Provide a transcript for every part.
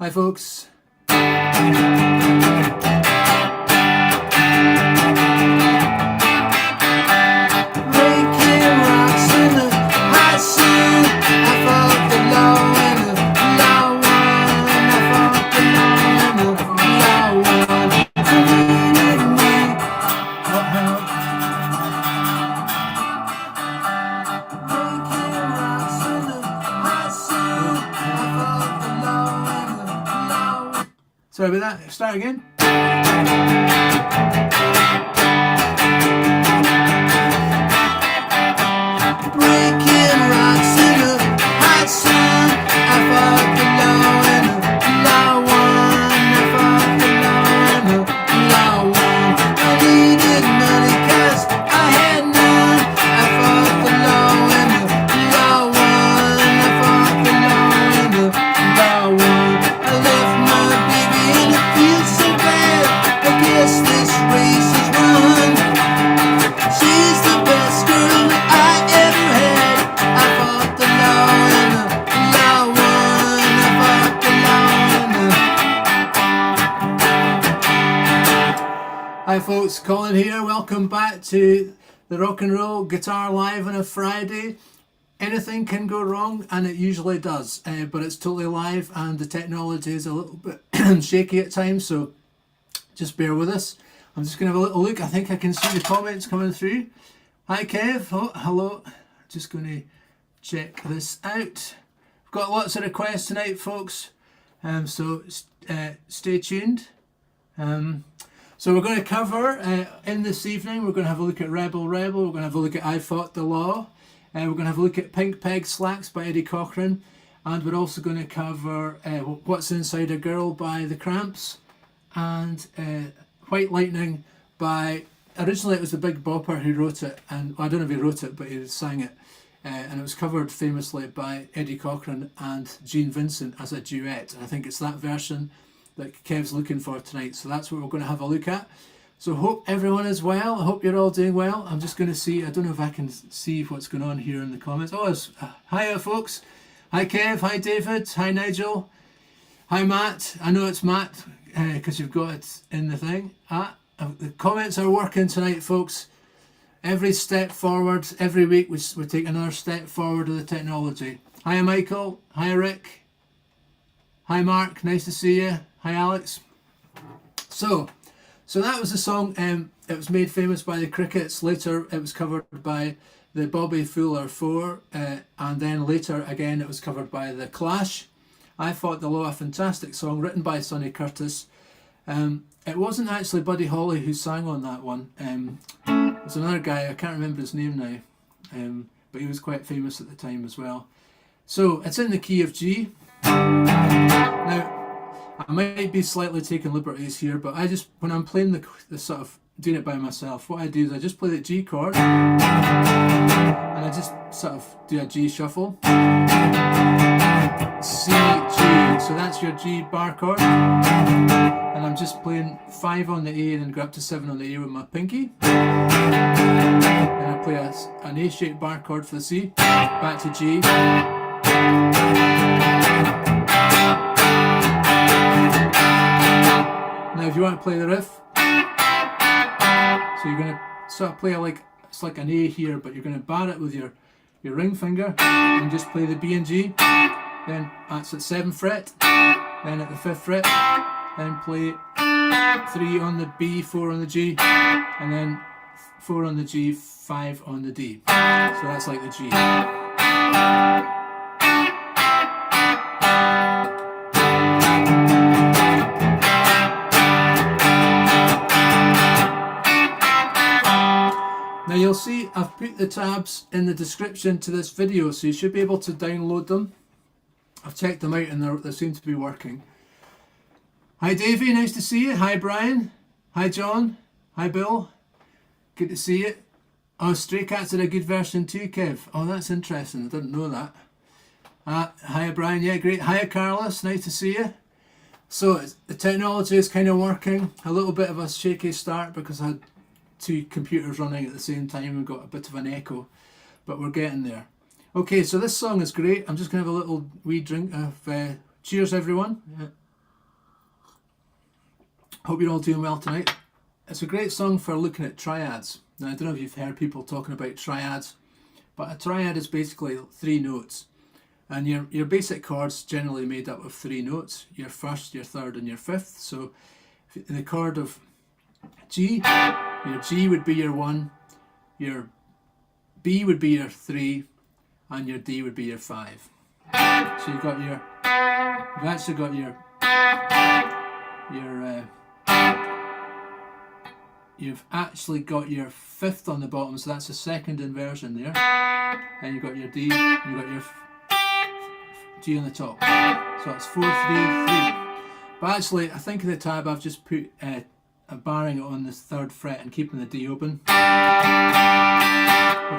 Hi folks. Sorry about that. Start again. Breaking rocks in the hot sun. I fought the law and the law won. I fought the law and the law won. I needed money 'cause I had none. I fought the law and the law won. I fought the law and the law won. I left my baby in the field so bad. I guess this race is run. She's the best girl that I ever had. I fought the law and the law won. I fought the law and the... Hi folks, Colin here. Welcome back to the Rock and Roll Guitar Live on a Friday. Anything can go wrong, and it usually does, but it's totally live and the technology is a little bit shaky at times, so just bear with us. I'm just going to have a little look. I think I can see the comments coming through. Hi Kev, oh, hello. Just going to check this out. We've got lots of requests tonight folks, so stay tuned. So we're going to cover, in this evening, we're going to have a look at Rebel Rebel, we're going to have a look at I Fought the Law, we're going to have a look at Pink Peg Slacks by Eddie Cochran, and we're also going to cover What's Inside a Girl by The Cramps, and White Lightning by, originally it was the Big Bopper who wrote it, and well, I don't know if he wrote it, but he sang it, and it was covered famously by Eddie Cochran and Gene Vincent as a duet, and I think it's that version that Kev's looking for tonight, so that's what we're going to have a look at. So hope everyone is well. I hope you're all doing well. I'm just going to see, I don't know if I can see what's going on here in the comments. Oh, hiya folks. Hi Kev, hi David, hi Nigel, hi Matt. I know it's Matt because you've got it in the thing. The comments are working tonight folks. Every step forward, every week we take another step forward of the technology. Hiya Michael, hiya Rick, hi Mark, nice to see you. Hi Alex. So that was the song. It was made famous by the Crickets. Later it was covered by the Bobby Fuller Four, and then later again it was covered by the Clash. I Fought the Law, a fantastic song written by Sonny Curtis. It wasn't actually Buddy Holly who sang on that one. There's another guy, I can't remember his name now, but he was quite famous at the time as well. So it's in the key of G. Now I might be slightly taking liberties here, but I just, when I'm playing the sort of doing it by myself, what I do is I just play the G chord and I just sort of do a G shuffle. C, G, so that's your G bar chord, and I'm just playing 5 on the A and then go up to 7 on the A with my pinky, and I play an A shaped bar chord for the C, back to G. Now if you want to play the riff, so you're going to sort of play like, it's like an A here, but you're going to bar it with your ring finger and just play the B and G, then that's at 7th fret, then at the 5th fret, then play 3 on the B, 4 on the G, and then 4 on the G, 5 on the D. So that's like the G. Now you'll see I've put the tabs in the description to this video, so you should be able to download them. I've checked them out and they seem to be working. Hi Davey, nice to see you. Hi Brian. Hi John. Hi Bill. Good to see you. Oh, Stray Cats are a good version too, Kev. Oh, that's interesting. I didn't know that. Hiya Brian, yeah, great. Hiya Carlos, nice to see you. So the technology is kind of working. A little bit of a shaky start because I had 2 computers running at the same time and got a bit of an echo, but we're getting there. Okay, so this song is great. I'm just going to have a little wee drink of cheers everyone. Hope you're all doing well tonight. It's a great song for looking at triads. Now, I don't know if you've heard people talking about triads, but a triad is basically 3 notes. And your basic chords generally made up of 3 notes, your first, your third and your fifth. So in the chord of G, your G would be your 1, your B would be your 3, and your D would be your 5. So you've actually got you've actually got your 5th on the bottom, so that's the second inversion there. And you've got your D, you've got your G on the top. So it's 4, 3, 3. But actually, I think in the tab I've just put a barring it on the 3rd fret and keeping the D open, which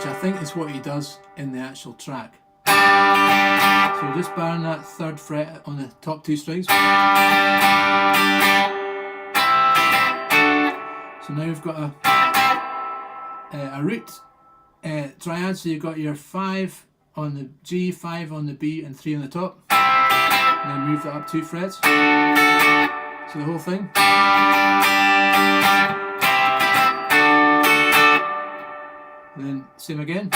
I think is what he does in the actual track. So just barring that 3rd fret on the top 2 strings. So now we've got a root triad, so you've got your 5 on the G, 5 on the B and 3 on the top. And then move that up 2 frets. So the whole thing. And then same again.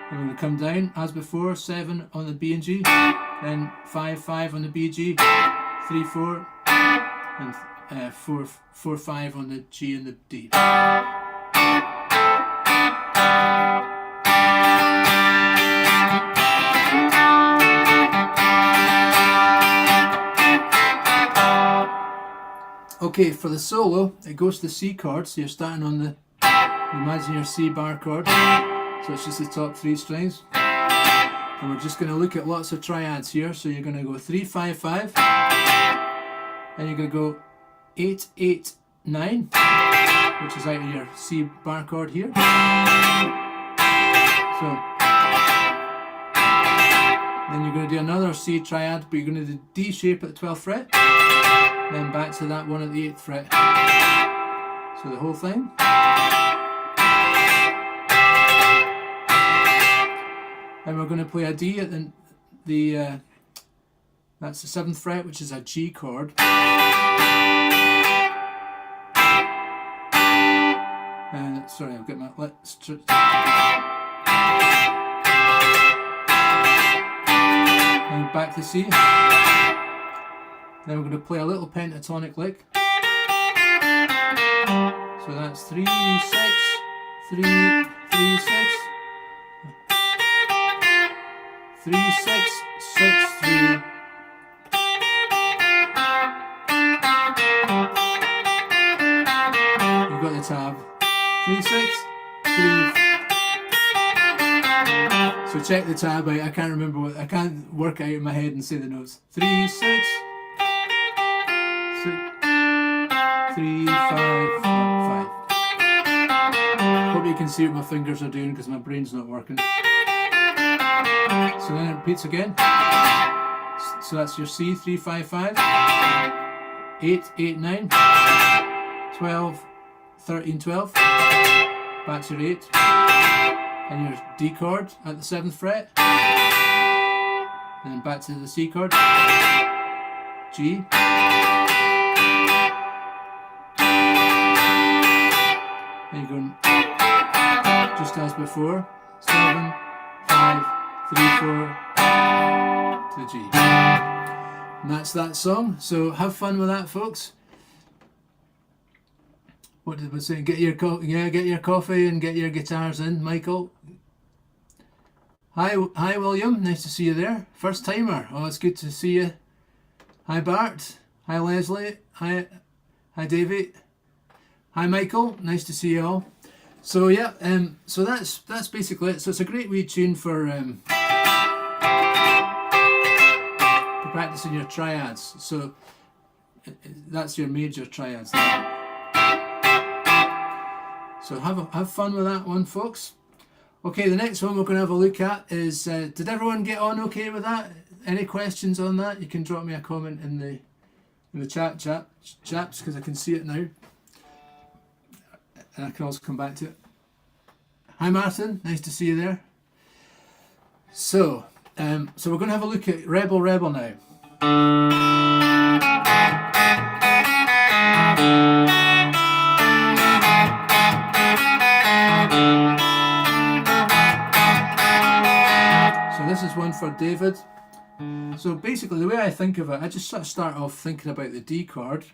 And we're going to come down as before, 7 on the B and G, then 5, 5 on the B, G, 3, 4, and 4, 4, 5 on the G and the D. Okay, for the solo, it goes to the C chord, so you're starting on the, imagine your C bar chord, so it's just the top 3 strings. And we're just going to look at lots of triads here, so you're going to go 3, 5, 5, and you're going to go 8, 8, 9, which is out of your C bar chord here. So then you're going to do another C triad, but you're going to do D shape at the 12th fret, then back to that one at the 8th fret. So the whole thing. And we're going to play a D at the that's the 7th fret, which is a G chord. Sorry, I'll get my and back to C. Then we're going to play a little pentatonic lick. So that's 3, 6, 3, 3, 6, 3, 6, 6, 3. You've got the tab. 3, 6, 3. So check the tab out. I can't remember I can't work it out in my head and say the notes. 3, 6, 6, 3, 5, 5. Hope you can see what my fingers are doing because my brain's not working. So then it repeats again. So that's your C, 3, 5, 5, 8, 8, 9, 12, 13, 12, back to your 8, and your D chord at the 7th fret, then back to the C chord, G, and you're going just as before, 7, 5, 3, 4, to the G. And that's that song, so have fun with that, folks. What did we say? Get your coffee and get your guitars in, Michael. Hi William, nice to see you there. First timer. Oh, it's good to see you. Hi Bart. Hi Leslie. Hi David. Hi Michael. Nice to see you all. So yeah, so that's basically it. So it's a great wee tune for practicing your triads. So that's your major triads there. So have fun with that one, folks. Okay, the next one we're going to have a look at is, did everyone get on okay with that? Any questions on that? You can drop me a comment in the chat, chaps, because I can see it now. And I can also come back to it. Hi Martin, nice to see you there. So we're going to have a look at Rebel Rebel now. this is one for David. So basically the way I think of it, I just sort of start off thinking about the D chord,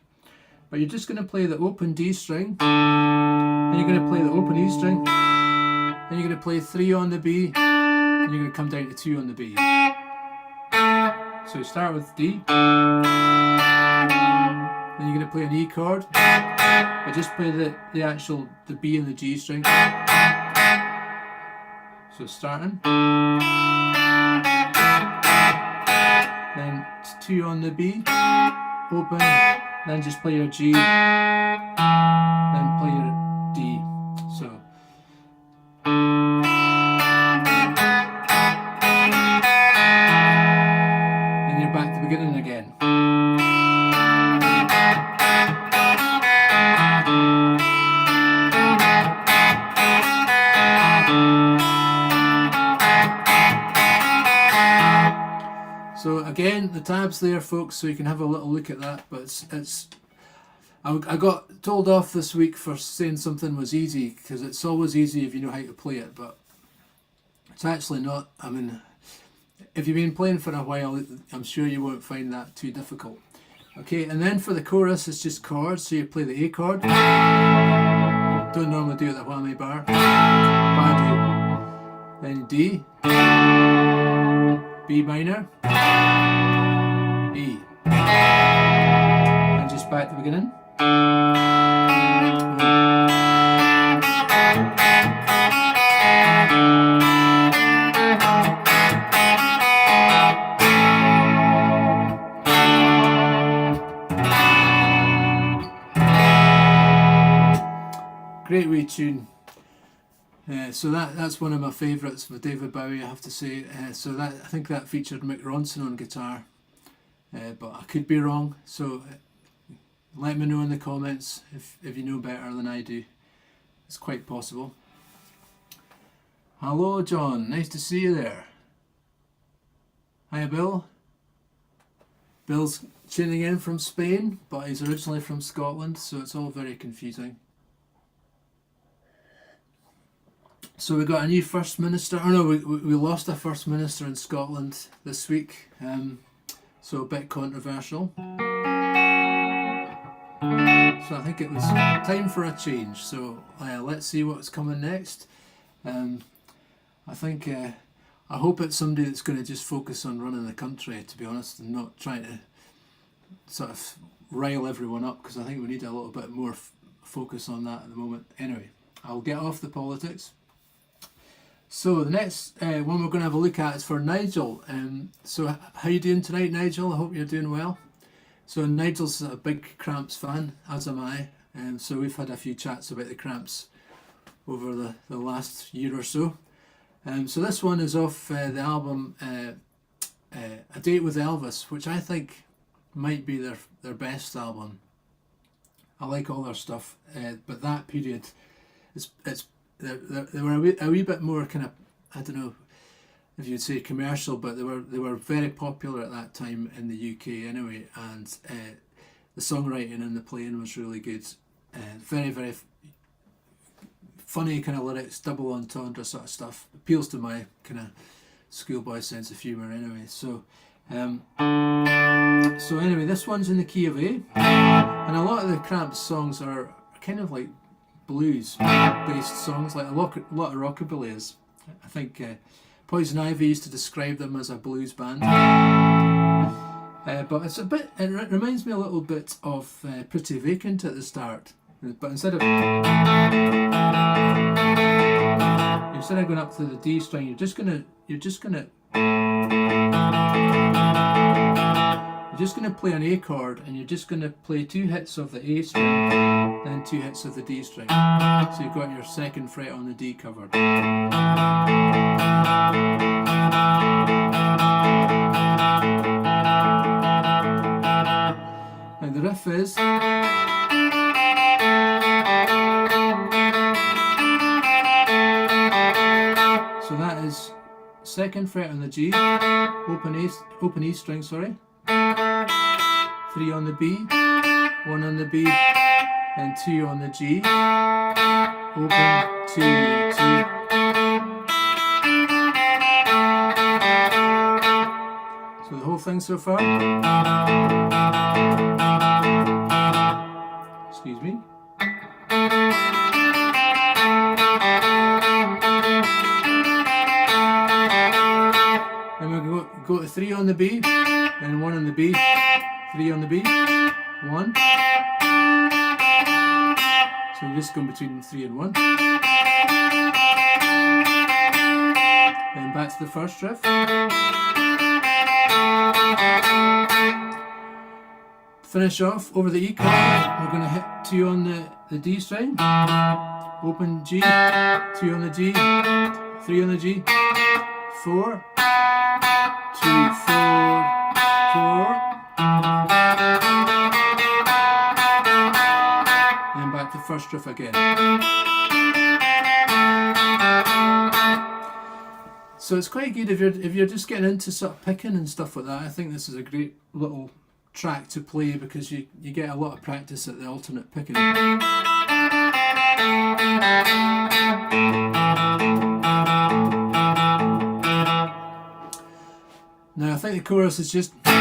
but you're just going to play the open D string, and you're going to play the open E string, then you're going to play 3 on the B, and you're going to come down to 2 on the B. So you start with D, then you're going to play an E chord, but just play the B and the G string. So starting, then 2 on the B, open, then just play your G, then play your D. So then you're back to the beginning again. So again, the tabs there, folks, so you can have a little look at that. But I got told off this week for saying something was easy, because it's always easy if you know how to play it, but it's actually not. I mean, if you've been playing for a while, I'm sure you won't find that too difficult. Okay, and then for the chorus, it's just chords. So you play the A chord. Don't normally do it the whammy bar. Then D, B minor, E, and just back to the beginning. Great wee tune. So that's one of my favourites with David Bowie, I have to say. So that, I think that featured Mick Ronson on guitar, but I could be wrong. So let me know in the comments if you know better than I do. It's quite possible. Hello John, nice to see you there. Hiya Bill. Bill's tuning in from Spain, but he's originally from Scotland, so it's all very confusing. So we got a new First Minister. Oh no, we lost a First Minister in Scotland this week, so a bit controversial. So I think it was time for a change. So let's see what's coming next. I think I hope it's somebody that's going to just focus on running the country, to be honest, and not trying to sort of rile everyone up, because I think we need a little bit more focus on that at the moment. Anyway, I'll get off the politics. So the next one we're going to have a look at is for Nigel. So how you doing tonight, Nigel? I hope you're doing well. So Nigel's a big Cramps fan, as am I. So we've had a few chats about the Cramps over the last year or so. So this one is off the album A Date with Elvis, which I think might be their best album. I like all their stuff, but that period, they were a wee bit more kind of, I don't know if you'd say commercial, but they were very popular at that time in the UK anyway, and the songwriting and the playing was really good. Very, very funny kind of lyrics, double entendre sort of stuff. Appeals to my kind of schoolboy sense of humour anyway. So anyway, this one's in the key of A, and a lot of the Cramps songs are kind of like blues-based songs, like a lot of rockabilly is. I think Poison Ivy used to describe them as a blues band. But it's it reminds me a little bit of Pretty Vacant at the start. But instead of going up to the D string, you're just gonna play an A chord, and you're just gonna play 2 hits of the A string, then 2 hits of the D string. So you've got your 2nd fret on the D covered. And the riff is, so that is 2nd fret on the G, open E string, sorry, 3 on the B, 1 on the B, and 2 on the G, open, 2, 2. thing so far? Excuse me. Then we'll go to 3 on the B, then 1 on the B, 3 on the B, 1. So you just go between 3 and 1. Then back to the first riff. Finish off over the E chord. We're going to hit 2 on the D string. Open G, 2 on the G, 3 on the G, 4, 2, 4, 4. And back to first riff again. So it's quite good if you're just getting into sort of picking and stuff like that. I think this is a great little track to play because you get a lot of practice at the alternate picking. Now I think the chorus is just, this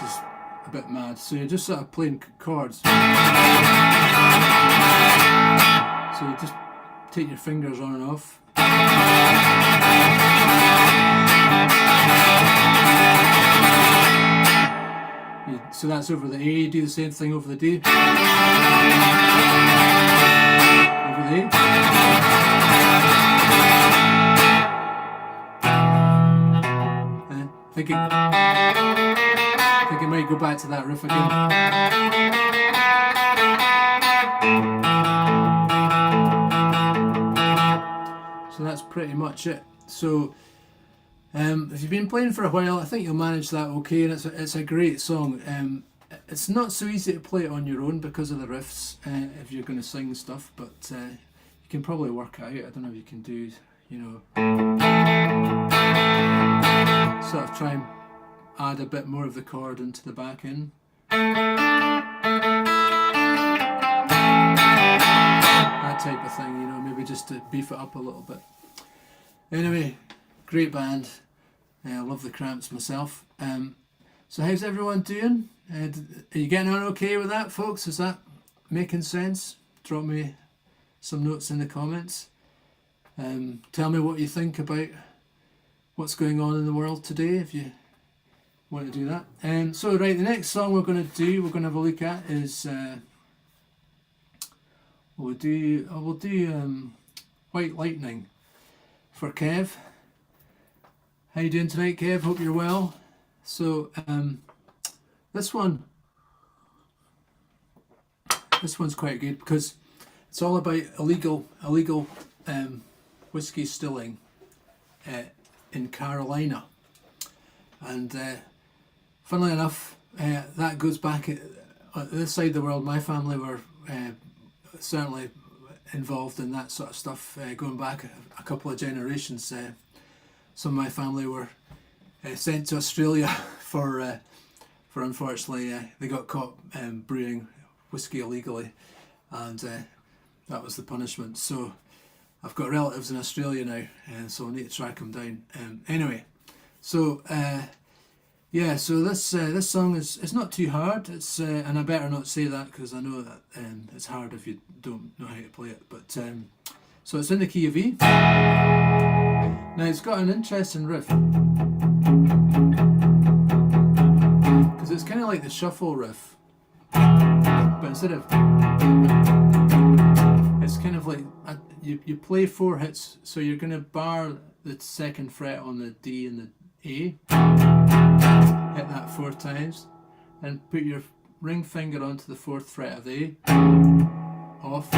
is a bit mad, so you're just sort of playing chords. So you just take your fingers on and off. So that's over the A, do the same thing over the D. Over the A. I think it might go back to that riff again. So that's pretty much it. So if you've been playing for a while, I think you'll manage that okay, and it's a great song. It's not so easy to play it on your own because of the riffs if you're going to sing stuff, but you can probably work it out. I don't know if you can do, you know, sort of try and add a bit more of the chord into the back end. That type of thing, you know, maybe just to beef it up a little bit. Anyway, great band. I love the Cramps myself. So how's everyone doing? Are you getting on okay with that, folks? Is that making sense? Drop me some notes in the comments. Tell me what you think about what's going on in the world today, if you want to do that. So right, the next song we're going to have a look at is we'll do White Lightning for Kev. How you doing tonight, Kev? Hope you're well. So this one's quite good because it's all about illegal whiskey stilling in Carolina, and funnily enough, that goes back at this side of the world. My family were certainly involved in that sort of stuff, going back a couple of generations. Some of my family were sent to Australia for unfortunately they got caught brewing whiskey illegally, and that was the punishment. So I've got relatives in Australia now, and so I need to track them down. Anyway, so yeah, so this song is not too hard. It's and I better not say that because I know that it's hard if you don't know how to play it. But so it's in the key of E. Now it's got an interesting riff because it's kind of like the shuffle riff, but instead of, it's kind of like you play 4 hits, so you're going to bar the 2nd fret on the D and the A, hit that 4 times, and put your ring finger onto the 4th fret of the A, off.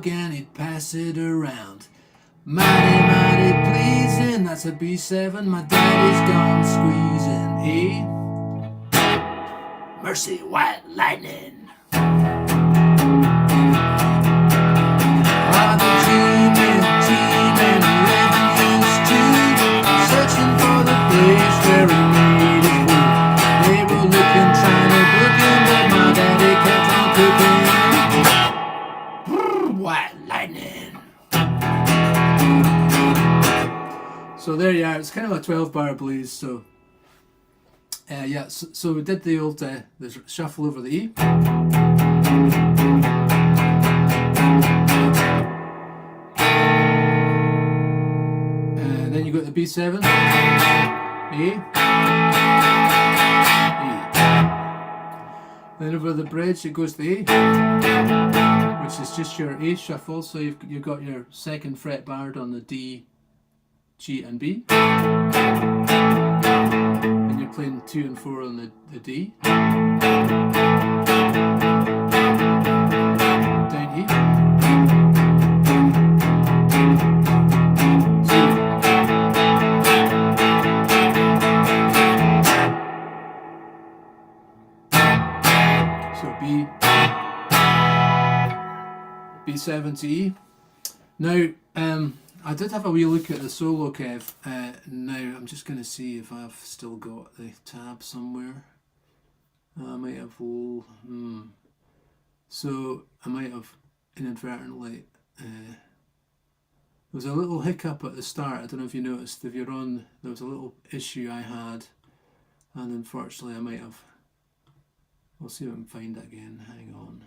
And he'd pass it around. Mighty, mighty pleasing, that's a B7. My daddy's gone squeezing. A, mercy, white lightning. Are the G-men revenues too, searching for the place where he made his home? They were looking, trying to book him, but my daddy kept on cooking. White lightning. So there you are. It's kind of a 12-bar blues. So yeah. So we did the old the shuffle over the E. And then you got the B7, A, E. Then over the bridge it goes to the A, which is just your A shuffle. So you've got your second fret barred on the D, G and B. And you're playing 2 and 4 on the D. Down E. So B7 to E. Now, I did have a wee look at the solo, Kev. Now, I'm just going to see if I've still got the tab somewhere. I might have. So, I might have inadvertently. There was a little hiccup at the start. I don't know if you noticed. If you're on, there was a little issue I had. And unfortunately, I might have. We'll see if I can find it again. Hang on.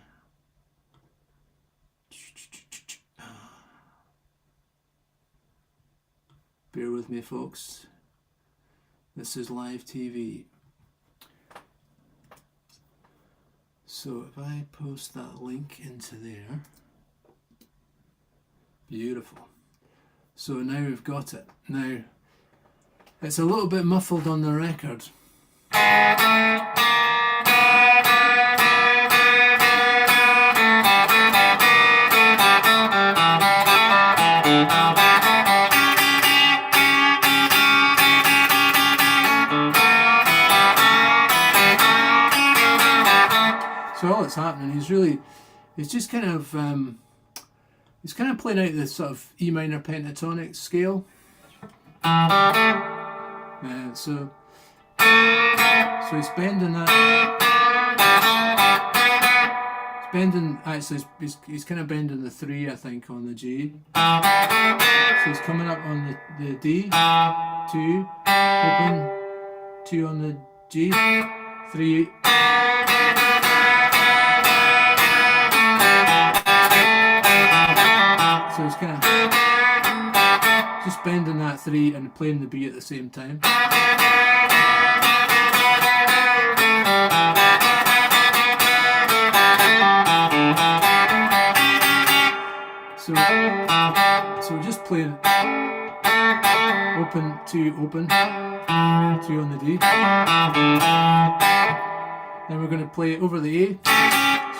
Bear with me, folks. This is live TV. So if I post that link into there, beautiful. So now we've got it. Now, it's a little bit muffled on the record. So all that's happening, he's just kind of playing out this sort of E minor pentatonic scale. So he's bending that. He's kind of bending the 3, I think, on the G. So he's coming up on the D, 2, open, 2 on the G, 3. So he's kind of just bending that 3 and playing the B at the same time. So we're just playing open, 2, open, 2 on the D. Then we're going to play over the A.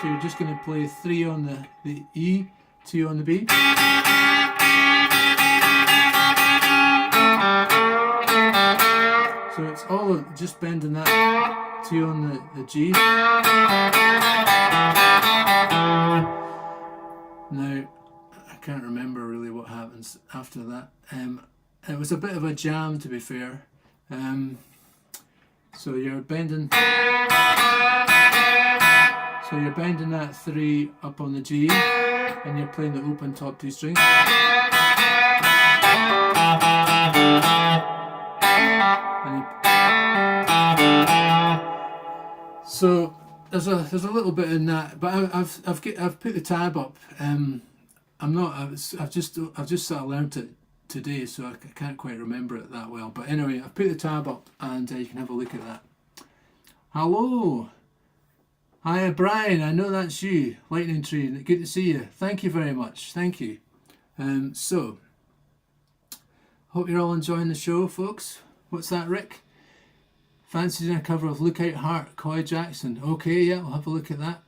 So you're just going to play 3 on the E, 2 on the B. So it's all just bending that 2 on the G. Now, I can't remember really what happens after that. It was a bit of a jam, to be fair. So you're bending that 3 up on the G, and you're playing the open top 2 string. So there's a little bit in that, but I've put the tab up. I've just sort of learnt it today, so I can't quite remember it that well. But anyway, I've put the tab up, and you can have a look at that. Hello. Hi, Brian. I know that's you. Lightning Tree. Good to see you. Thank you very much. Thank you. So, hope you're all enjoying the show, folks. What's that, Rick? Fancy doing a cover of Look Out Heart, Coy Jackson. Okay, yeah, we'll have a look at that.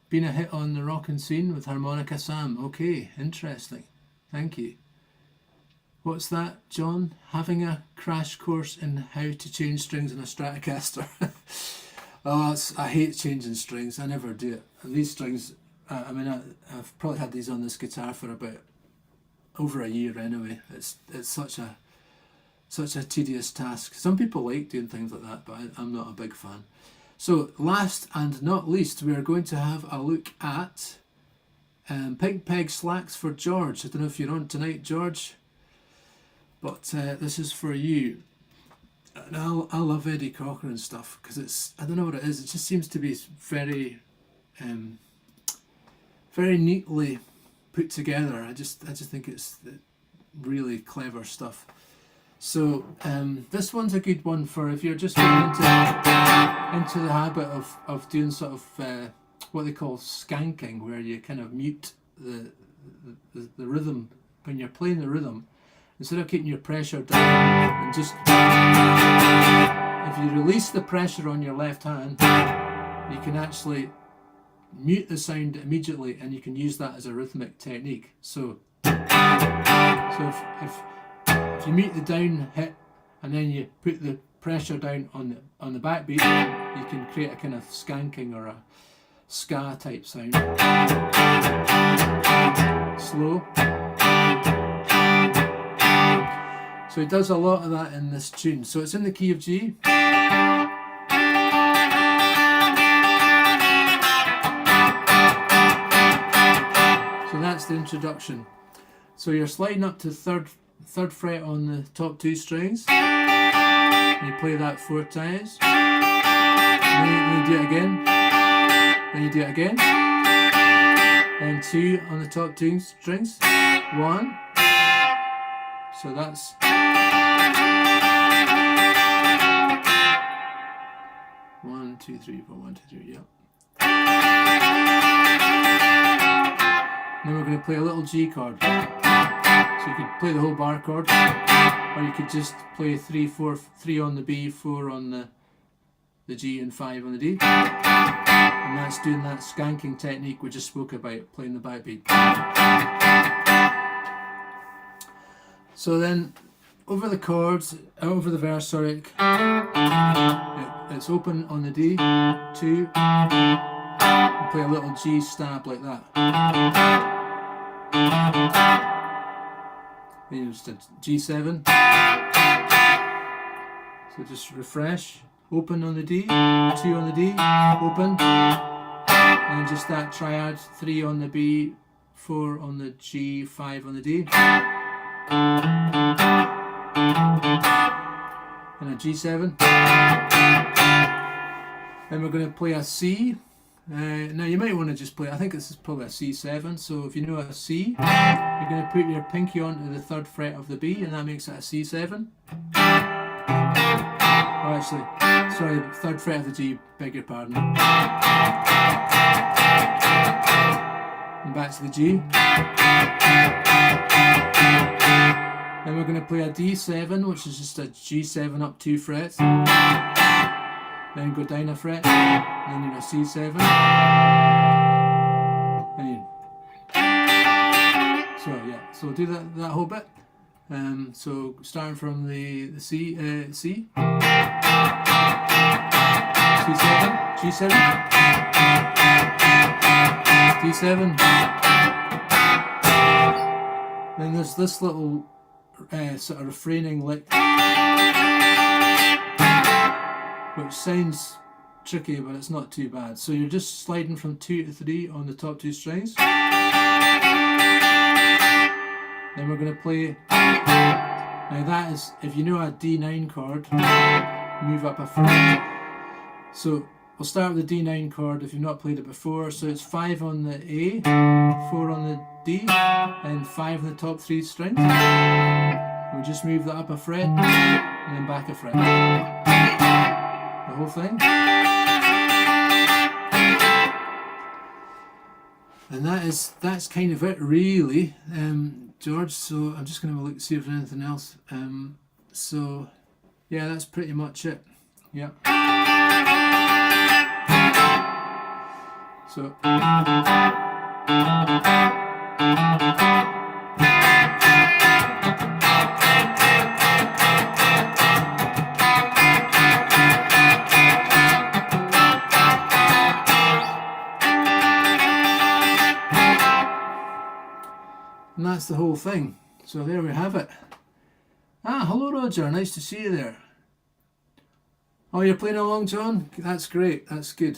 Been a hit on the rockin' scene with Harmonica Sam. Okay, interesting. Thank you. What's that, John? Having a crash course in how to change strings in a Stratocaster. Oh, I hate changing strings. I never do it. And these strings, I've probably had these on this guitar for about over a year anyway. It's such a tedious task. Some people like doing things like that, but I'm not a big fan. So last and not least, we are going to have a look at Pink Peg Slacks for George. I don't know if you're on tonight, George, but this is for you. And I love Eddie Cocker and stuff because I don't know what it is. It just seems to be very, very neatly put together. I just think it's really clever stuff. So this one's a good one for if you're just getting into the habit of doing sort of what they call skanking, where you kind of mute the rhythm when you're playing the rhythm. Instead of keeping your pressure down and just, if you release the pressure on your left hand, you can actually mute the sound immediately, and you can use that as a rhythmic technique. So if you mute the down hit and then you put the pressure down on the backbeat, you can create a kind of skanking or a ska type sound. Slow. So he does a lot of that in this tune. So it's in the key of G. So that's the introduction. So you're sliding up to third fret on the top two strings. And you play that 4 times. Then you do it again. Then you do it again. Then 2 on the top two strings. 1. So that's 1, 2, 3, 4, 1, 2, 3, yeah. Then we're going to play a little G chord. So you could play the whole bar chord, or you could just play 3, 4, 3 on the B, 4 on the G, and 5 on the D. And that's doing that skanking technique we just spoke about, playing the backbeat. So then, over the verse, sorry, it's open on the D, 2, and play a little G stab like that. Then you just did G7. So just refresh, open on the D, 2 on the D, open, and just that triad, 3 on the B, 4 on the G, 5 on the D. And a G7. Then we're going to play a C. Now you might want to just play, I think this is probably a C7, so if you know a C, you're going to put your pinky onto the 3rd fret of the B, and that makes it a C7. Oh, actually, sorry, 3rd fret of the G, beg your pardon. And back to the G. Then we're going to play a D7, which is just a G7 up 2 frets. Then go down a fret, then you're a C7. So we'll do that whole bit. So starting from the C, C7, G7, D7. Then there's this little sort of refraining lick, which sounds tricky, but it's not too bad. So you're just sliding from 2 to 3 on the top 2 strings. Then we're going to play, now that is, if you know a D9 chord, move up a fret. So we'll start with the D9 chord if you've not played it before. So it's 5 on the A, 4 on the D, and 5 on the top 3 strings. We'll just move that up a fret, and then back a fret. The whole thing. And that's kind of it really, George. So I'm just going to look see if there's anything else. So yeah, that's pretty much it. Yeah. So that's the whole thing. So there we have it. Ah, hello Roger, nice to see you there. Oh, you're playing along, John? That's great, that's good.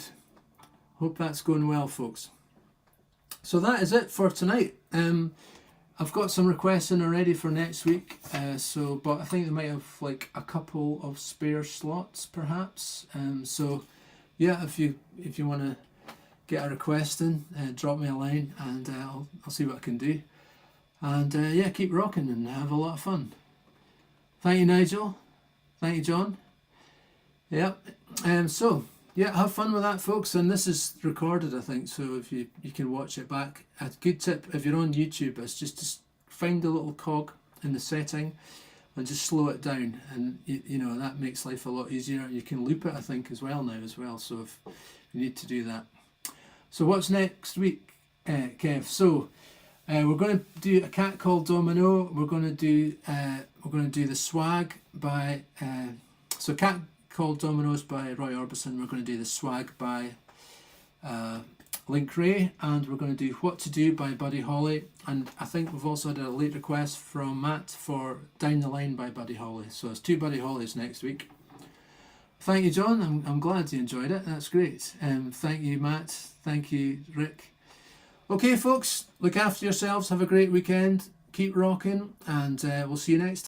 Hope that's going well, folks. So that is it for tonight. I've got some requests in already for next week, but I think they might have like a couple of spare slots perhaps. So yeah, if you want to get a request in, drop me a line and I'll see what I can do. And yeah, keep rocking and have a lot of fun. Thank you, Nigel. Thank you, John. Yep. So yeah, have fun with that, folks. And this is recorded, I think, so if you can watch it back. A good tip if you're on YouTube is just to find the little cog in the setting and just slow it down, and you know that makes life a lot easier. You can loop it, I think, as well now as well. So if you need to do that. So what's next week, Kev? So we're going to do A Cat Called Domino. We're going to do the Swag by so Cat Called Dominoes by Roy Orbison. We're going to do the Swag by Link Ray, and we're going to do What to Do by Buddy Holly. And I think we've also had a late request from Matt for Down the Line by Buddy Holly. So it's 2 Buddy Hollys next week. Thank you, John. I'm glad you enjoyed it. That's great. Thank you, Matt. Thank you, Rick. Okay, folks, look after yourselves. Have a great weekend. Keep rocking, and we'll see you next time.